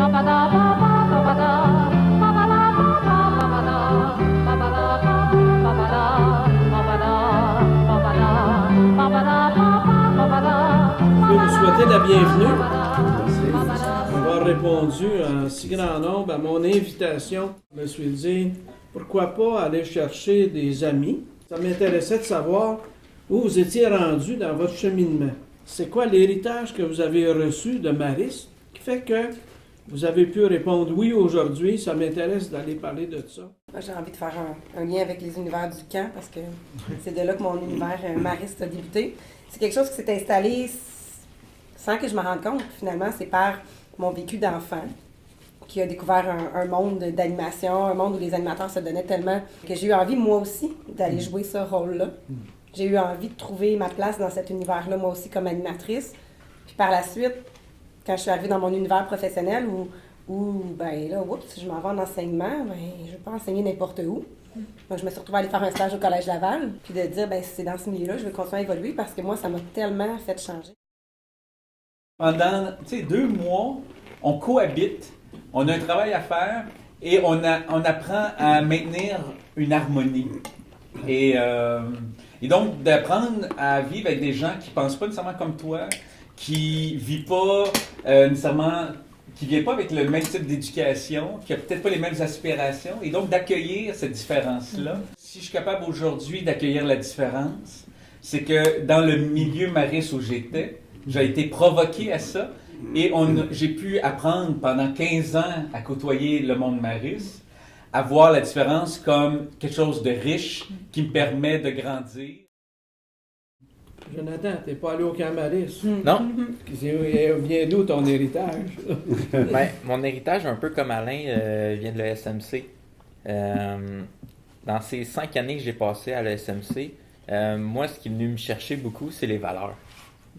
Vous souhaiter la bienvenue. D'avoir répondu en si grand nombre à mon invitation. Je me suis dit, pourquoi pas aller chercher des amis. Ça m'intéressait de savoir où vous étiez rendu dans votre cheminement. C'est quoi l'héritage que vous avez reçu de Maris qui fait que vous avez pu répondre oui aujourd'hui? Ça m'intéresse d'aller parler de ça. Moi, j'ai envie de faire un lien avec les univers du camp parce que c'est de là que mon univers mariste a débuté. C'est quelque chose qui s'est installé sans que je me rende compte. Finalement, c'est par mon vécu d'enfant qui a découvert un monde d'animation, un monde où les animateurs se donnaient tellement que j'ai eu envie, moi aussi, d'aller jouer ce rôle-là. J'ai eu envie de trouver ma place dans cet univers-là, moi aussi, comme animatrice. Puis par la suite, quand je suis arrivée dans mon univers professionnel où ben là, oups, je m'en vais en enseignement, ben je ne veux pas enseigner n'importe où. Donc, je me suis retrouvée à aller faire un stage au Collège Laval, puis de dire, ben si c'est dans ce milieu-là, je veux continuer à évoluer parce que moi, ça m'a tellement fait changer. Pendant 2 mois, on cohabite, on a un travail à faire et on apprend à maintenir une harmonie. Et donc, d'apprendre à vivre avec des gens qui ne pensent pas nécessairement comme toi, qui ne vivent pas nécessairement, qui ne viennent pas avec le même type d'éducation, qui n'a peut-être pas les mêmes aspirations, et donc d'accueillir cette différence-là. Si je suis capable aujourd'hui d'accueillir la différence, c'est que dans le milieu Maris où j'étais, j'ai été provoqué à ça, et j'ai pu apprendre pendant 15 ans à côtoyer le monde Maris, à voir la différence comme quelque chose de riche qui me permet de grandir. Jonathan, t'es pas allé au camp Maris. Non. Vient d'où ton héritage? Ben, mon héritage, un peu comme Alain, vient de l'ESMC. Dans ces 5 années que j'ai passées à l'ESMC, moi, ce qui est venu me chercher beaucoup, c'est les valeurs.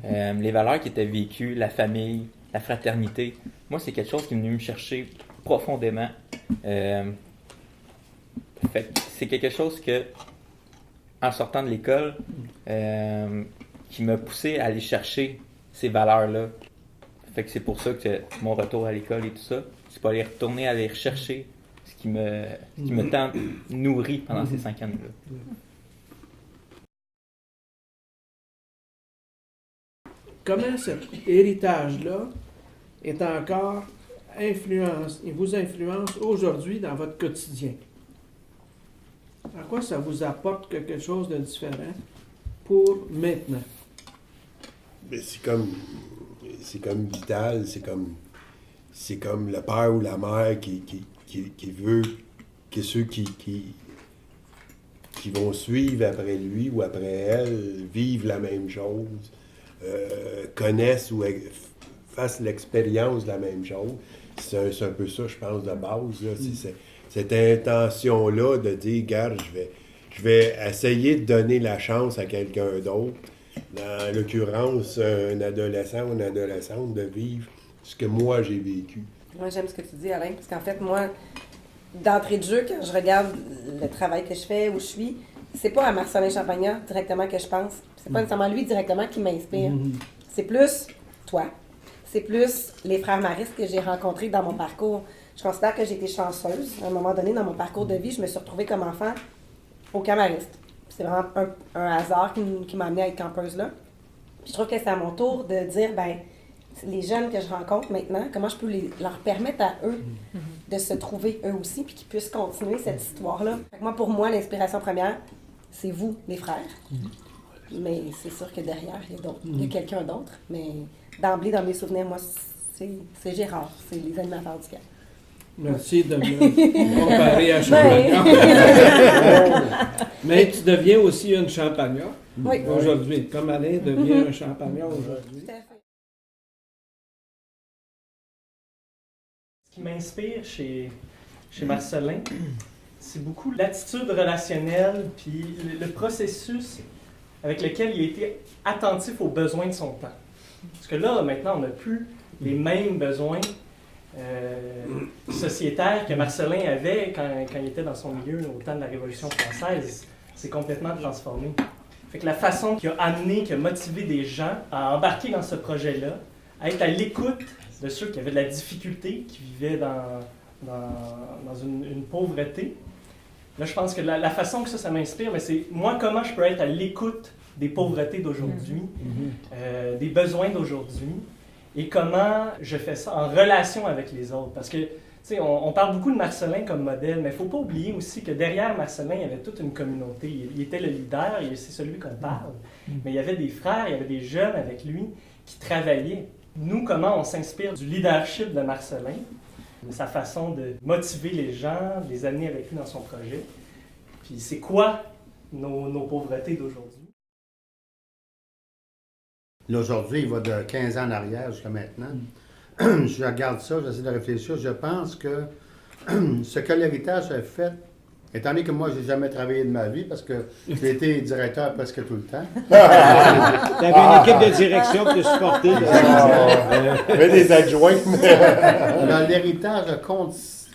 Les valeurs qui étaient vécues, la famille, la fraternité. Moi, c'est quelque chose qui est venu me chercher profondément. Fait que c'est quelque chose que, en sortant de l'école, qui m'a poussé à aller chercher ces valeurs-là. Fait que c'est pour ça que mon retour à l'école et tout ça, c'est pas aller retourner aller rechercher ce qui me tant nourri pendant ces 5 années-là. Comment cet héritage-là est encore il vous influence aujourd'hui dans votre quotidien? À quoi ça vous apporte quelque chose de différent pour maintenant? Mais c'est comme vital, c'est comme le père ou la mère qui veut que ceux qui vont suivre après lui ou après elle vivent la même chose, connaissent ou fassent l'expérience de la même chose. C'est un peu ça, je pense, de base. Là. C'est cette intention-là de dire, regarde, je vais essayer de donner la chance à quelqu'un d'autre, dans l'occurrence, un adolescent ou une adolescente, de vivre ce que moi j'ai vécu. Moi, j'aime ce que tu dis, Alain, parce qu'en fait, moi, d'entrée de jeu, quand je regarde le travail que je fais, où je suis, c'est pas à Marcelin Champagnat directement que je pense. C'est pas nécessairement lui directement qui m'inspire. C'est plus toi. C'est plus les frères Maris que j'ai rencontrés dans mon parcours. Je considère que j'ai été chanceuse. À un moment donné, dans mon parcours de vie, je me suis retrouvée comme enfant au camp Mariste. C'est vraiment un hasard qui m'a amenée à être campeuse là. Puis je trouve que c'est à mon tour de dire, ben les jeunes que je rencontre maintenant, comment je peux leur permettre à eux de se trouver eux aussi, puis qu'ils puissent continuer cette histoire-là. Fait que pour moi, l'inspiration première, c'est vous, les frères. Mais c'est sûr que derrière, il y a quelqu'un d'autre. Mais d'emblée, dans mes souvenirs, moi, c'est Gérard, c'est les animateurs du camp. Merci de me comparer à Champagnat. Mais tu deviens aussi une Champagnat aujourd'hui, comme Alain devient un Champagnat aujourd'hui. Tout à fait. Ce qui m'inspire chez Marcelin, c'est beaucoup l'attitude relationnelle puis le processus avec lequel il a été attentif aux besoins de son temps. Parce que là, maintenant, on n'a plus les mêmes besoins sociétaires que Marcelin avait quand il était dans son milieu au temps de la Révolution française. C'est complètement transformé. Fait que la façon qui a amené, qui a motivé des gens à embarquer dans ce projet-là, à être à l'écoute de ceux qui avaient de la difficulté, qui vivaient dans une pauvreté. Là, je pense que la façon que ça m'inspire, mais c'est moi, comment je peux être à l'écoute des pauvretés d'aujourd'hui, des besoins d'aujourd'hui, et comment je fais ça en relation avec les autres. Parce que, tu sais, on parle beaucoup de Marcellin comme modèle, mais il ne faut pas oublier aussi que derrière Marcellin, il y avait toute une communauté. Il était le leader, c'est celui qu'on parle, mais il y avait des frères, il y avait des jeunes avec lui qui travaillaient. Nous, comment on s'inspire du leadership de Marcellin, de sa façon de motiver les gens, de les amener avec lui dans son projet. Puis c'est quoi nos pauvretés d'aujourd'hui? L'aujourd'hui, il va de 15 ans en arrière jusqu'à maintenant. Je regarde ça, j'essaie de réfléchir. Je pense que ce que l'héritage a fait, étant donné que moi, je n'ai jamais travaillé de ma vie parce que j'ai été directeur presque tout le temps. Tu avais une équipe de direction que tu supportais. Mais des adjoints. Alors, l'héritage a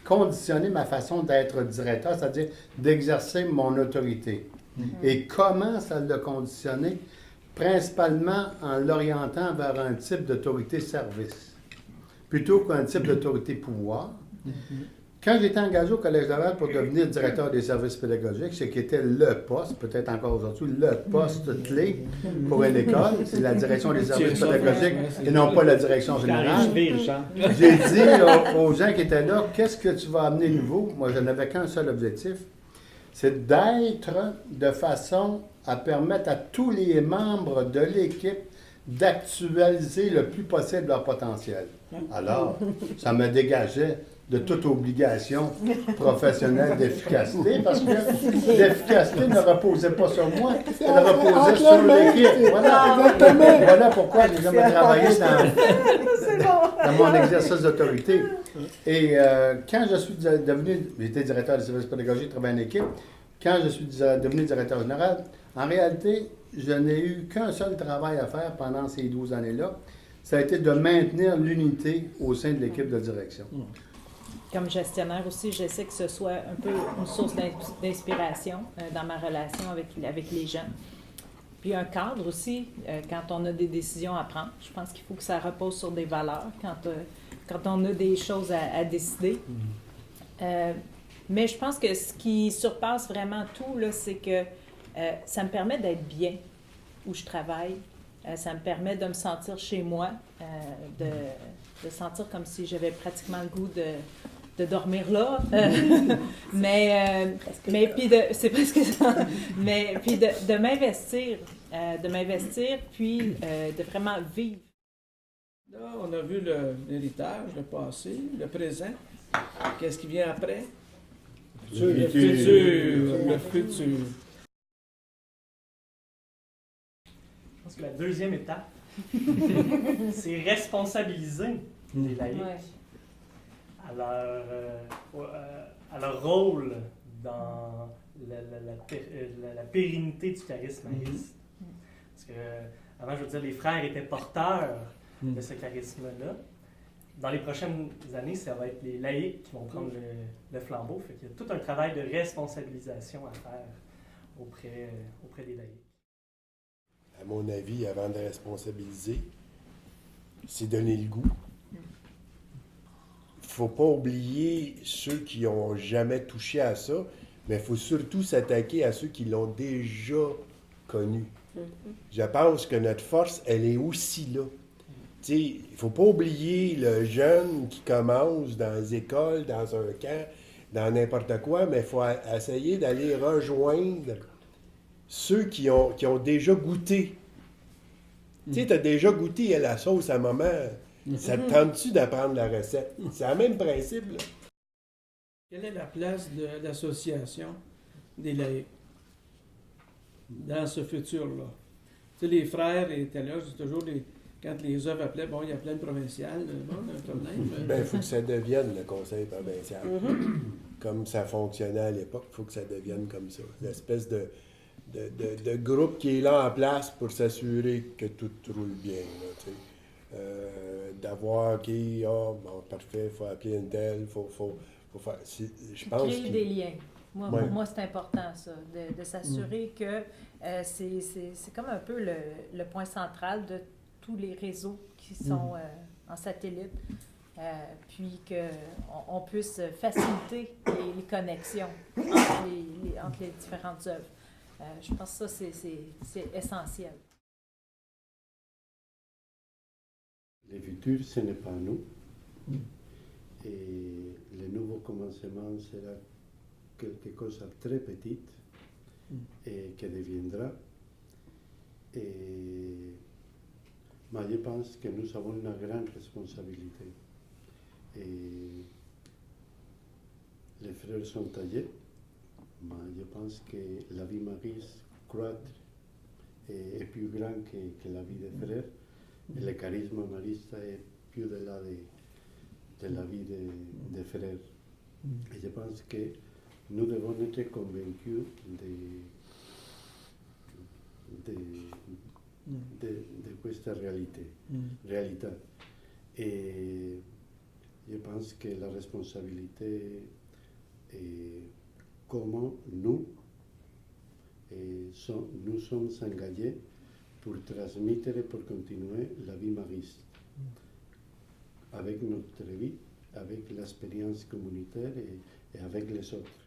conditionné ma façon d'être directeur, c'est-à-dire d'exercer mon autorité. Et comment ça l'a conditionné? Principalement en l'orientant vers un type d'autorité-service, plutôt qu'un type d'autorité-pouvoir. Quand j'étais engagé au Collège Laval pour devenir directeur des services pédagogiques, ce qui était le poste, peut-être encore aujourd'hui, le poste clé pour une école, c'est la direction des services pédagogiques et non pas la direction générale. J'ai dit aux gens qui étaient là, qu'est-ce que tu vas amener nouveau? Moi, je n'avais qu'un seul objectif, c'est d'être de façon à permettre à tous les membres de l'équipe d'actualiser le plus possible leur potentiel. Alors, ça me dégageait de toute obligation professionnelle d'efficacité, parce que l'efficacité ne reposait pas sur moi, elle reposait sur l'équipe. Voilà pourquoi j'ai jamais travaillé dans mon exercice d'autorité. Et quand je suis devenu, j'étais directeur des services pédagogiques, je travaillais en équipe, quand je suis devenu directeur général, en réalité, je n'ai eu qu'un seul travail à faire pendant ces 12 années-là, ça a été de maintenir l'unité au sein de l'équipe de direction. Comme gestionnaire aussi, j'essaie que ce soit un peu une source d'inspiration dans ma relation avec les gens. Puis un cadre aussi, quand on a des décisions à prendre. Je pense qu'il faut que ça repose sur des valeurs quand on a des choses à décider. Mais je pense que ce qui surpasse vraiment tout, là, c'est que ça me permet d'être bien où je travaille. Ça me permet de me sentir chez moi, de sentir comme si j'avais pratiquement le goût de dormir là. Mais puis c'est presque ça. Mais puis de m'investir, puis de vraiment vivre. Là, on a vu l'héritage, le passé, le présent. Qu'est-ce qui vient après? Le futur. Je pense que la deuxième étape, c'est responsabiliser les laïcs à leur rôle dans la pérennité du charisme laïciste. Parce que, avant, je veux dire, les frères étaient porteurs de ce charisme-là. Dans les prochaines années, ça va être les laïcs qui vont prendre le flambeau. Fait qu'il y a tout un travail de responsabilisation à faire auprès des laïcs. À mon avis, avant de responsabiliser, c'est donner le goût. Il ne faut pas oublier ceux qui n'ont jamais touché à ça, mais il faut surtout s'attaquer à ceux qui l'ont déjà connu. Je pense que notre force, elle est aussi là. Il ne faut pas oublier le jeune qui commence dans les écoles, dans un camp, dans n'importe quoi, mais il faut essayer d'aller rejoindre ceux qui ont déjà goûté. Tu as déjà goûté à la sauce à maman. Ça te tente-tu d'apprendre la recette? C'est le même principe, là. Quelle est la place de l'association des laïcs dans ce futur-là? Tu sais, les frères étaient là, c'est toujours quand les œuvres appelaient, bon, il y a plein de provinciales, bon, un problème. Il faut que ça devienne le conseil provincial. Comme ça fonctionnait à l'époque, il faut que ça devienne comme ça. L'espèce de groupe qui est là en place pour s'assurer que tout roule bien. Là, d'avoir bon, parfait, il faut appeler une telle, il faut faire. Je pense créer des liens. Pour moi, c'est important, ça, de s'assurer que c'est comme un peu le point central de tous les réseaux qui sont en satellite, puis qu'on puisse faciliter les connexions entre les différentes œuvres. Je pense que ça, c'est essentiel. Le futur, ce n'est pas nous. Et le nouveau commencement sera quelque chose de très petit et qui deviendra. Et mais je pense que nous avons une grande responsabilité. Et les frères sont taillés, mais je pense que la vie Marie croître est plus grand que la vie des frères. Et le charisme mariste est plus au-delà de la vie des frères. Et je pense que nous devons être convaincus de cette réalité. Et je pense que la responsabilité est comment nous sommes engagés pour transmettre et pour continuer la vie mariste avec notre vie, avec l'expérience communautaire et avec les autres.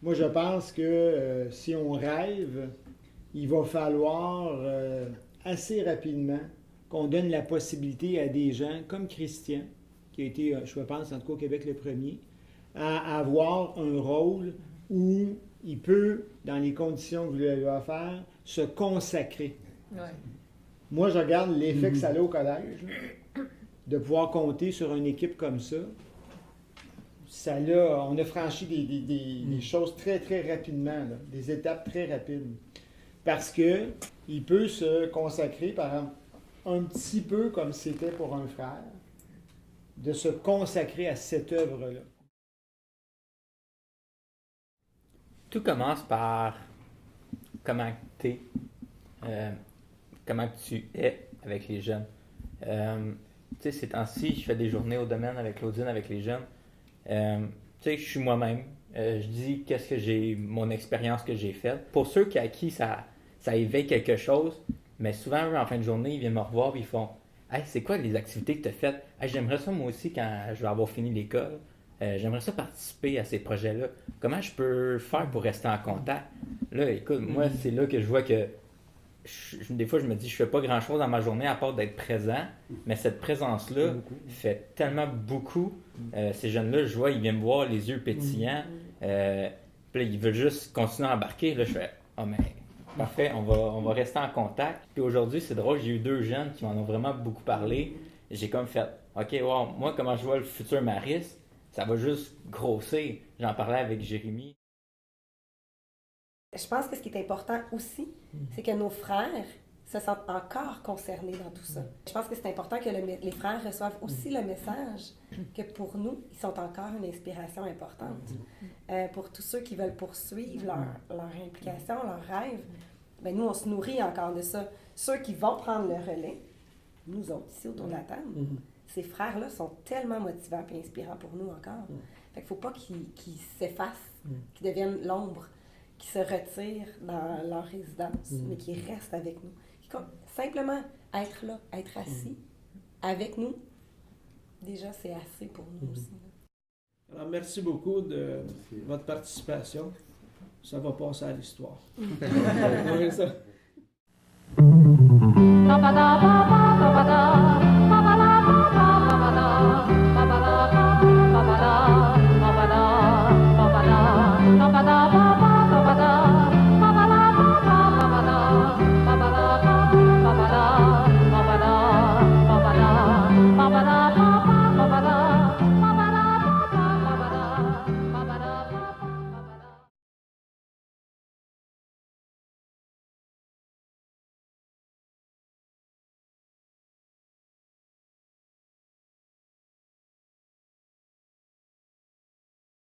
Moi, je pense que si on rêve, il va falloir assez rapidement qu'on donne la possibilité à des gens comme Christian, qui a été, je pense, en tout cas au Québec le premier, à avoir un rôle où il peut, dans les conditions que vous lui avez faire, se consacrer. Ouais. Moi, je regarde l'effet que ça a au collège, là, de pouvoir compter sur une équipe comme ça. On a franchi des choses très, très rapidement, là, des étapes très rapides. Parce qu'il peut se consacrer, par exemple, un petit peu comme c'était pour un frère, de se consacrer à cette œuvre-là. Tout commence par comment tu es avec les jeunes. Tu sais, ces temps-ci, je fais des journées au domaine avec Claudine, avec les jeunes. Tu sais, je suis moi-même. Je dis qu'est-ce que mon expérience que j'ai faite. Pour ceux à qui ça éveille quelque chose, mais souvent, eux, en fin de journée, ils viennent me revoir et ils font « Hey, c'est quoi les activités que tu as faites? Hey, j'aimerais ça moi aussi quand je vais avoir fini l'école. J'aimerais ça participer à ces projets-là. Comment je peux faire pour rester en contact? » Là, écoute, moi, c'est là que je vois que des fois, je me dis, je fais pas grand-chose dans ma journée à part d'être présent, mais cette présence-là fait tellement beaucoup. Ces jeunes-là, je vois, ils viennent me voir les yeux pétillants, puis là, ils veulent juste continuer à embarquer. Là, je fais, mais parfait, on va rester en contact. Puis aujourd'hui, c'est drôle, j'ai eu 2 jeunes qui m'en ont vraiment beaucoup parlé. J'ai comme fait, OK, wow, moi, comment je vois le futur Mariste, ça va juste grossir. J'en parlais avec Jérémy. Je pense que ce qui est important aussi, c'est que nos frères se sentent encore concernés dans tout ça. Je pense que c'est important que les frères reçoivent aussi le message que pour nous, ils sont encore une inspiration importante. Pour tous ceux qui veulent poursuivre leur implication, leur rêve, ben nous, on se nourrit encore de ça. Ceux qui vont prendre le relais, nous autres, ici autour de la table, ces frères-là sont tellement motivants et inspirants pour nous encore. Fait qu'il ne faut pas qu'ils s'effacent, qu'ils deviennent l'ombre, qui se retirent dans leur résidence, mais qui restent avec nous. Simplement être là, être assis avec nous, déjà c'est assez pour nous aussi. Alors, merci beaucoup de votre participation. Ça va passer à l'histoire. Oui, ça.